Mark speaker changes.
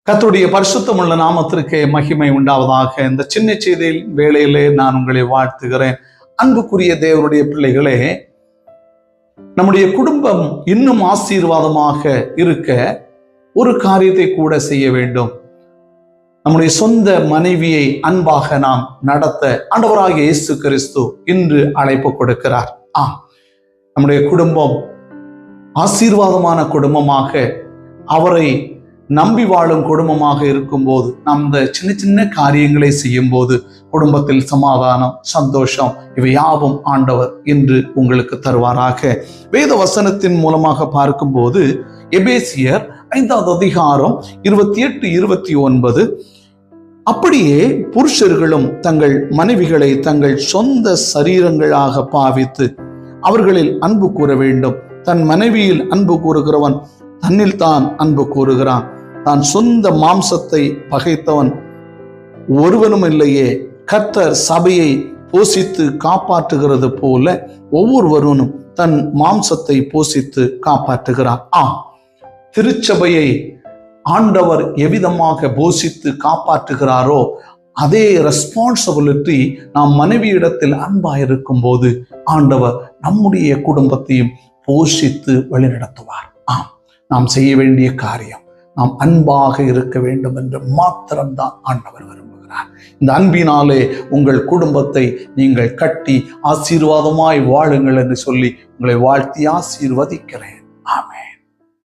Speaker 1: கர்த்தருடைய பரிசுத்தமுள்ள நாமத்திற்கு மகிமை உண்டாவதாக. இந்த சின்ன செய்தியில் வேளையிலே நான் உங்களை வாழ்த்துகிறேன். அன்புக்குரிய தேவனுடைய பிள்ளைகளே, நம்முடைய குடும்பம் இன்னும் ஆசீர்வாதமாக இருக்க ஒரு காரியத்தை கூட செய்ய வேண்டும். நம்முடைய சொந்த மனைவியை அன்பாக நாம் நடத்த ஆண்டவராகிய இயேசு கிறிஸ்து இன்று அழைப்பு கொடுக்கிறார். நம்முடைய குடும்பம் ஆசீர்வாதமான குடும்பமாக, அவரை நம்பி வாழும் குடும்பமாக இருக்கும்போது, நாம் இந்த சின்ன சின்ன காரியங்களை செய்யும் போது குடும்பத்தில் சமாதானம், சந்தோஷம் இவை யாவும் ஆண்டவர் இன்று உங்களுக்கு தருவாராக. வேத வசனத்தின் மூலமாக பார்க்கும்போது எபேசியர் 5வது அதிகாரம் 28, 29, அப்படியே புருஷர்களும் தங்கள் மனைவிகளை தங்கள் சொந்த சரீரங்களாக பாவித்து அவர்களில் அன்பு கூற வேண்டும். தன் மனைவியில் அன்பு கூறுகிறவன் தன்னில் தான் அன்பு கூறுகிறான். தான் சொந்த மாம்சத்தை பகைத்தவன் ஒருவனும் இல்லையே. கர்த்தர் சபையை போஷித்து காப்பாற்றுகிறது போல ஒவ்வொருவரும் தன் மாம்சத்தை போஷித்து காப்பாற்றுகிறான். திருச்சபையை ஆண்டவர் எவ்விதமாக போஷித்து காப்பாற்றுகிறாரோ அதே ரெஸ்பான்சிபிலிட்டி நாம் மனைவியிடத்தில் அன்பாயிருக்கும் போது ஆண்டவர் நம்முடைய குடும்பத்தையும் போஷித்து வழிநடத்துவார். நாம் செய்ய வேண்டிய காரியம், நாம் அன்பாக இருக்க வேண்டும் என்று மாத்திரம்தான் ஆண்டவர் விரும்புகிறார். இந்த அன்பினாலே உங்கள் குடும்பத்தை நீங்கள் கட்டி ஆசீர்வாதமாய் வாழுங்கள் என்று சொல்லி உங்களை வாழ்த்தி ஆசீர்வதிக்கிறேன். ஆமென்.